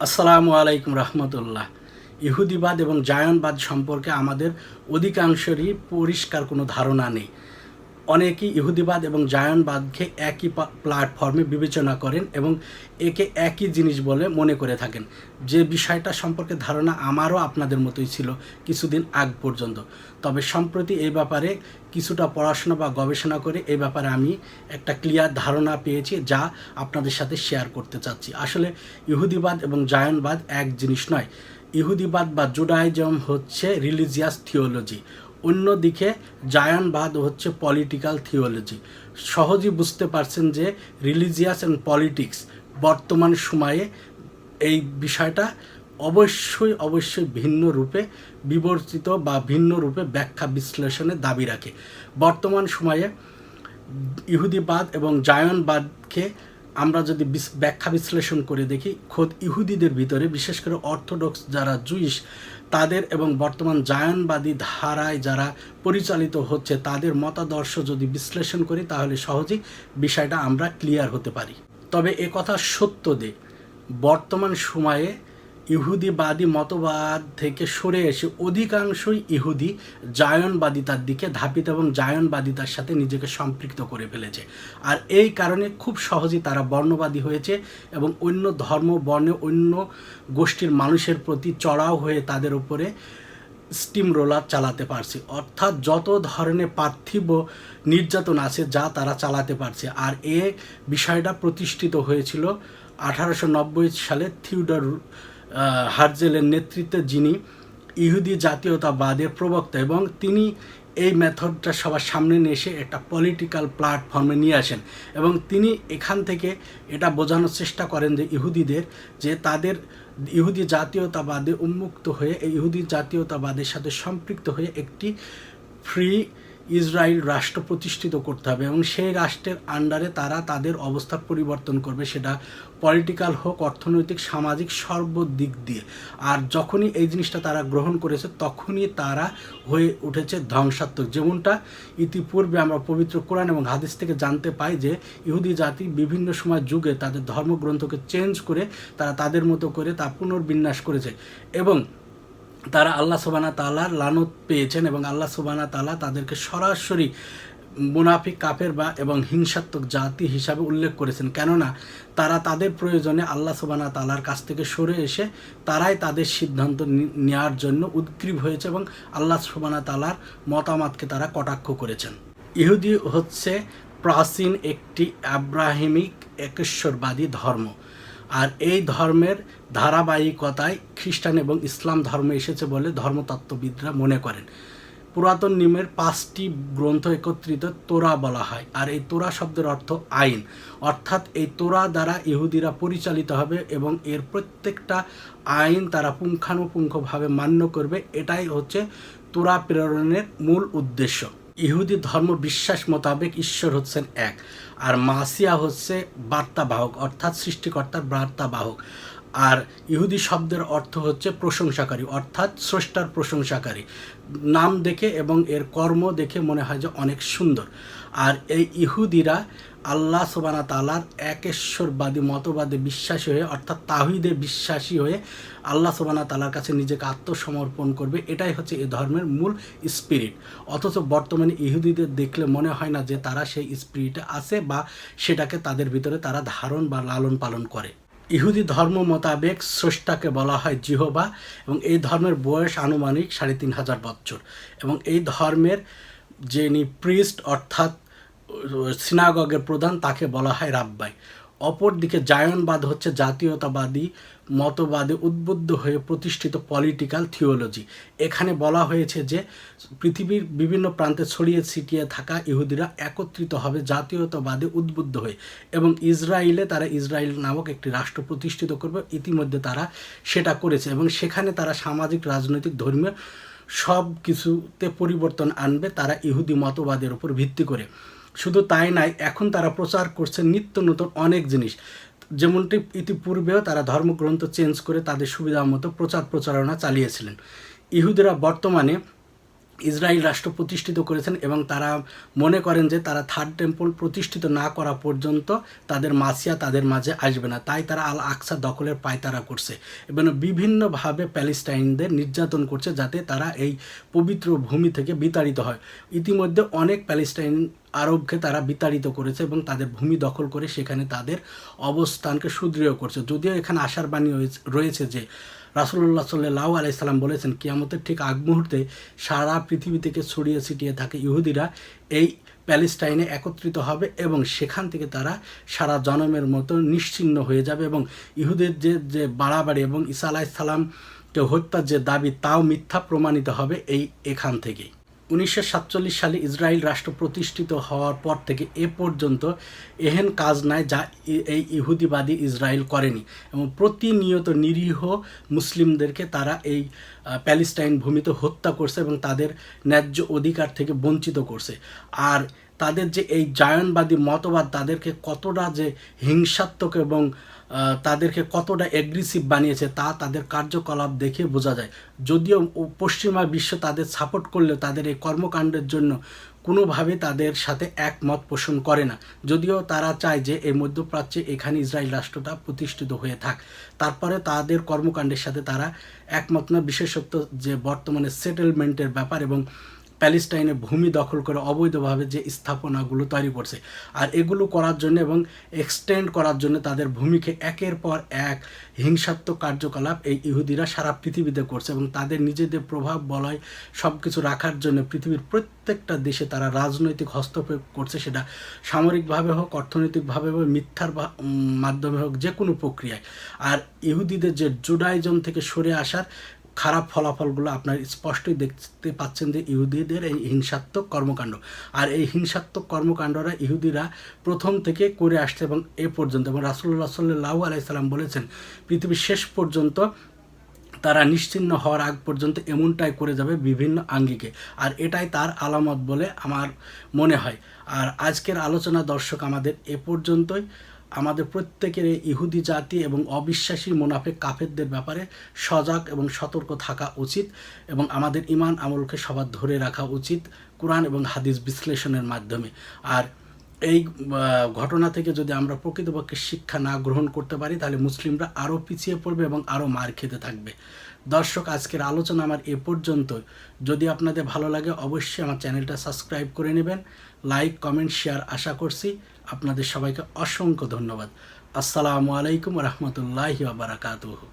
আসসালামু আলাইকুম রহমতুল্লাহ। ইহুদিবাদ এবং জায়নবাদ সম্পর্কে আমাদের অধিকাংশেরই পরিষ্কার কোনো ধারণা নেই। অনেকেই ইহুদিবাদ এবং জায়নবাদকে একই প্ল্যাটফর্মে বিবেচনা করেন এবং একে একই জিনিস বলে মনে করে থাকেন। যে বিষয়টা সম্পর্কে ধারণা আমারও আপনাদের মতোই ছিল কিছুদিন আগ পর্যন্ত। তবে সম্প্রতি এই ব্যাপারে কিছুটা পড়াশোনা বা গবেষণা করে এই ব্যাপারে আমি একটা ক্লিয়ার ধারণা পেয়েছি, যা আপনাদের সাথে শেয়ার করতে চাচ্ছি। আসলে ইহুদিবাদ এবং জায়নবাদ এক জিনিস নয়। ইহুদিবাদ বা জুডাইজম হচ্ছে রিলিজিয়াস থিওলজি, অন্যদিকে জায়নবাদ হচ্ছে পলিটিক্যাল থিওলজি। সহজেই বুঝতে পারছেন যে রিলিজিয়াস অ্যান্ড পলিটিক্স বর্তমান সময়ে এই বিষয়টা অবশ্যই ভিন্ন রূপে বিবর্তিত বা ভিন্ন রূপে ব্যাখ্যা বিশ্লেষণের দাবি রাখে। বর্তমান সময়ে ইহুদিবাদ এবং জায়নবাদকে আমরা যদি ব্যাখ্যা বিশ্লেষণ করে দেখি, খোদ ইহুদিদের ভিতরে বিশেষ করে অর্থোডক্স যারা জুইশ তাদের এবং বর্তমান জায়নবাদী ধারায় যারা পরিচালিত হচ্ছে তাদের মতাদর্শ যদি বিশ্লেষণ করি, তাহলে সহজেই বিষয়টা আমরা ক্লিয়ার হতে পারি। তবে এ কথা সত্য যে বর্তমান সময়ে ইহুদিবাদী মতবাদ থেকে সরে এসে অধিকাংশই ইহুদি জায়নবাদিতার দিকে ধাপিত এবং জায়নবাদিতার সাথে নিজেকে সম্পৃক্ত করে ফেলেছে। আর এই কারণে খুব সহজেই তারা বর্ণবাদী হয়েছে এবং অন্য ধর্ম বর্ণে অন্য গোষ্ঠীর মানুষের প্রতি চড়াও হয়ে তাদের উপরে স্টিম রোলার চালাতে পারছে। অর্থাৎ যত ধরনের পার্থিব নির্যাতন আছে যা তারা চালাতে পারছে। আর এ বিষয়টা প্রতিষ্ঠিত হয়েছিল 1890 সালে থিওডর হার্জেলের নেতৃত্বে, যিনি ইহুদি জাতীয়তাবাদের প্রবক্তা, এবং তিনি এই মেথডটা সবার সামনে নিয়ে এসে একটা পলিটিক্যাল প্ল্যাটফর্মে নিয়ে আসেন এবং তিনি এখান থেকে এটা বোঝানোর চেষ্টা করেন যে ইহুদিদের যে তাদের ইহুদি জাতীয়তাবাদে উন্মুক্ত হয়ে এই ইহুদি জাতীয়তাবাদের সাথে সম্পৃক্ত হয়ে একটি ফ্রি ইসরায়েল রাষ্ট্র প্রতিষ্ঠিত করতে হবে এবং সেই রাষ্ট্রের আন্ডারে তারা তাদের অবস্থা পরিবর্তন করবে, সেটা পলিটিক্যাল হোক, অর্থনৈতিক, সামাজিক, সর্বদিক দিয়ে। আর যখনই এই জিনিসটা তারা গ্রহণ করেছে তখনই তারা হয়ে উঠেছে ধ্বংসাত্মক। যেমনটা ইতিপূর্বে আমরা পবিত্র কোরআন এবং হাদিস থেকে জানতে পাই যে ইহুদি জাতি বিভিন্ন সময় যুগে তাদের ধর্মগ্রন্থকে চেঞ্জ করে তারা তাদের মতো করে তা পুনর্বিন্যাস করেছে এবং তারা আল্লাহ সুবহানাহু ওয়া তাআলার লানত পেয়েছেন এবং আল্লাহ সুবহানাহু ওয়া তাআলা তাদেরকে সরাসরি মুনাফিক, কাফের বা এবং হিংসাত্মক জাতি হিসাবে উল্লেখ করেছেন। কেননা তারা তাদের প্রয়োজনে আল্লাহ সুবহানাহু ওয়া তাআলার কাছ থেকে সরে এসে তারাই তাদের সিদ্ধান্ত নেওয়ার জন্য উদ্গ্রীব হয়েছে এবং আল্লাহ সুবহানাহু ওয়া তাআলার মতামতকে তারা কটাক্ষ করেছেন। ইহুদি হচ্ছে প্রাচীন একটি আব্রাহিমিক একেশ্বরবাদী ধর্ম। আর এই ধর্মের ধারাবাহিকতায় খ্রিস্টান এবং ইসলাম ধর্ম এসেছে বলে ধর্মতত্ত্ববিদরা মনে করেন। পুরাতন নিয়মের 5টি গ্রন্থ একত্রিত তোরা বলা হয়। আর এই তোরা শব্দের অর্থ আইন, অর্থাৎ এই তোরা দ্বারা ইহুদিরা পরিচালিত হবে এবং এর প্রত্যেকটা আইন তারা পুঙ্খানুপুঙ্খভাবে মান্য করবে। এটাই হচ্ছে তোরা প্রেরণের মূল উদ্দেশ্য। ইহুদি ধর্ম বিশ্বাস মোতাবেক ঈশ্বর হচ্ছেন এক, আর মাসিয়া হচ্ছে বার্তাবাহক, অর্থাৎ সৃষ্টিকর্তার বার্তাবাহক। আর ইহুদি শব্দের অর্থ হচ্ছে প্রশংসাকারী, অর্থাৎ স্রষ্টার প্রশংসাকারী। নাম দেখে এবং এর কর্ম দেখে মনে হয় যে অনেক সুন্দর। আর এই ইহুদিরা আল্লাহ সুবহানাহু ওয়া তাআলার একেশ্বরবাদী মতবাদে বিশ্বাসী হয়ে, অর্থাৎ তাওহীদে বিশ্বাসী হয়ে আল্লাহ সুবহানাহু ওয়া তাআলার কাছে নিজেকে আত্মসমর্পণ করবে। এটাই হচ্ছে এই ধর্মের মূল স্পিরিট। অথচ বর্তমানে ইহুদিদের দেখলে মনে হয় না যে তারা সেই স্পিরিটে আছে বা সেটাকে তাদের ভিতরে তারা ধারণ বা লালন পালন করে। ইহুদি ধর্ম মোতাবেক স্রষ্টাকে বলা হয় জিহোবা এবং এই ধর্মের বয়স আনুমানিক 3500 বছর এবং এই ধর্মের যিনি প্রিস্ট অর্থাৎ সিনাগগের প্রধান তাকে বলা হয় রাব্বাই। অপরদিকে জায়নবাদ হচ্ছে জাতীয়তাবাদী মতবাদে উদ্বুদ্ধ হয়ে প্রতিষ্ঠিত পলিটিক্যাল থিওলজি। এখানে বলা হয়েছে যে পৃথিবীর বিভিন্ন প্রান্তে ছড়িয়ে ছিটিয়ে থাকা ইহুদিরা একত্রিত হবে জাতীয়তাবাদে উদ্বুদ্ধ হয়ে এবং ইসরায়েলে তারা ইসরায়েল নামক একটি রাষ্ট্র প্রতিষ্ঠিত করবে। ইতিমধ্যে তারা সেটা করেছে এবং সেখানে তারা সামাজিক, রাজনৈতিক, ধর্মীয় সব কিছুতে পরিবর্তন আনবে তারা ইহুদি মতবাদের উপর ভিত্তি করে। শুধু তাই নয়, এখন তারা প্রচার করছে নিত্য নতুন অনেক জিনিস, যেমনটি ইতিপূর্বেও তারা ধর্মগ্রন্থ চেঞ্জ করে তাদের সুবিধা মতো প্রচারণা চালিয়েছিলেন। ইহুদিরা বর্তমানে ইসরায়েল রাষ্ট্র প্রতিষ্ঠিত করেছেন এবং তারা মনে করেন যে তারা থার্ড টেম্পল প্রতিষ্ঠিত না করা পর্যন্ত তাদের মাসিয়া তাদের মাঝে আসবে না, তাই তারা আল আকসা দখলের পায়তারা করছে এবং বিভিন্নভাবে প্যালেস্টাইনদের নির্যাতন করছে যাতে তারা এই পবিত্র ভূমি থেকে বিতাড়িত হয়। ইতিমধ্যে অনেক প্যালেস্টাইন আরবকে তারা বিতাড়িত করেছে এবং তাদের ভূমি দখল করে সেখানে তাদের অবস্থানকে সুদৃঢ় করছে। যদিও এখানে আশার বাণী রয়েছে যে রাসূলুল্লাহ সাল্লাল্লাহু আলাইহি সাল্লাম বলেছেন, কিয়ামতের ঠিক আগ মুহূর্তে সারা পৃথিবী থেকে ছড়িয়ে ছিটিয়ে থাকে ইহুদিরা এই প্যালেস্টাইনে একত্রিত হবে এবং সেখান থেকে তারা সারা জনমের মতো নিশ্চিহ্ন হয়ে যাবে এবং ইহুদের যে বাড়াবাড়ি এবং ঈসা আলাইহিস সালামকে হত্যার যে দাবি তাও মিথ্যা প্রমাণিত হবে এখান থেকেই। 1947 সালে ইসরায়েল রাষ্ট্র প্রতিষ্ঠিত হওয়ার পর থেকে এ পর্যন্ত এহেন কাজ নাই যা এই ইহুদিবাদী ইসরায়েল করেনি এবং প্রতিনিয়ত নিরীহ মুসলিমদেরকে তারা এই প্যালেস্টাইন ভূমিতে হত্যা করছে এবং তাদের ন্যায্য অধিকার থেকে বঞ্চিত করছে। আর তাদের যে এই জায়নবাদী মতবাদ তাদেরকে কতটা যে হিংসাত্মক এবং তাদেরকে কতটা অ্যাগ্রেসিভ বানিয়েছে তা তাদের কার্যকলাপ দেখে বোঝা যায়। যদিও পশ্চিমা বিশ্ব তাদের সাপোর্ট করলেও তাদের এই কর্মকাণ্ডের জন্য কোনোভাবে তাদের সাথে একমত পোষণ করে না, যদিও তারা চায় যে এই মধ্যপ্রাচ্যে এখানে ইসরায়েল রাষ্ট্রটা প্রতিষ্ঠিত হয়ে থাক। তারপরে তাদের কর্মকাণ্ডের সাথে তারা একমত না, বিশেষত যে বর্তমানে সেটেলমেন্টের ব্যাপার এবং প্যালেস্টাইনে ভূমি দখল করে অবৈধভাবে যে স্থাপনাগুলো তৈরি করছে, আর এগুলো করার জন্য এবং এক্সটেন্ড করার জন্য তাদের ভূমিকে একের পর এক হিংসাত্মক কার্যকলাপ এই ইহুদিরা সারা পৃথিবীতে করছে এবং তাদের নিজেদের প্রভাব বলয় সব কিছু রাখার জন্য পৃথিবীর প্রত্যেকটা দেশে তারা রাজনৈতিক হস্তক্ষেপ করছে, সেটা সামরিকভাবে হোক, অর্থনৈতিকভাবে হোক, মিথ্যার মাধ্যমে হোক, যে কোনো প্রক্রিয়ায়। আর ইহুদিদের যে জুডাইজম থেকে সরে আসার খারাপ ফলাফলগুলো আপনার স্পষ্টই দেখতে পাচ্ছেন যে ইহুদিদের এই হিংসাত্মক কর্মকাণ্ড। আর এই হিংসাত্মক কর্মকাণ্ডরা ইহুদিরা প্রথম থেকে করে আসছে এবং এ পর্যন্ত, এবং রাসূলুল্লাহ সাল্লাল্লাহু আলাইহি সাল্লাম বলেছেন পৃথিবীর শেষ পর্যন্ত তারা নিশ্চিহ্ন হওয়ার আগ পর্যন্ত এমনটাই করে যাবে বিভিন্ন আঙ্গিকে, আর এটাই তার আলামত বলে আমার মনে হয়। আর আজকের আলোচনা দর্শক আমাদের এ পর্যন্তই। আমাদের প্রত্যেকের এই ইহুদি জাতি এবং অবিশ্বাসী মুনাফিক কাফেরদের ব্যাপারে সজাগ এবং সতর্ক থাকা উচিত এবং আমাদের ঈমান আমলকে সবার ধরে রাখা উচিত কোরআন এবং হাদিস বিশ্লেষণের মাধ্যমে। আর এই ঘটনা থেকে যদি আমরা প্রকৃতপক্ষে শিক্ষা না গ্রহণ করতে পারি তাহলে মুসলিমরা আরও পিছিয়ে পড়বে এবং আরও মার খেতে থাকবে। দর্শক, আজকের আলোচনা আমার এ পর্যন্ত। যদি আপনাদের ভালো লাগে অবশ্যই আমার চ্যানেলটা সাবস্ক্রাইব করে নেবেন, লাইক, কমেন্ট, শেয়ার আশা করছি। আপনাদের সবাইকে অসংখ্য ধন্যবাদ। আসসালামু আলাইকুম রহমতুল্লাহি ওয়া বারাকাতুহু।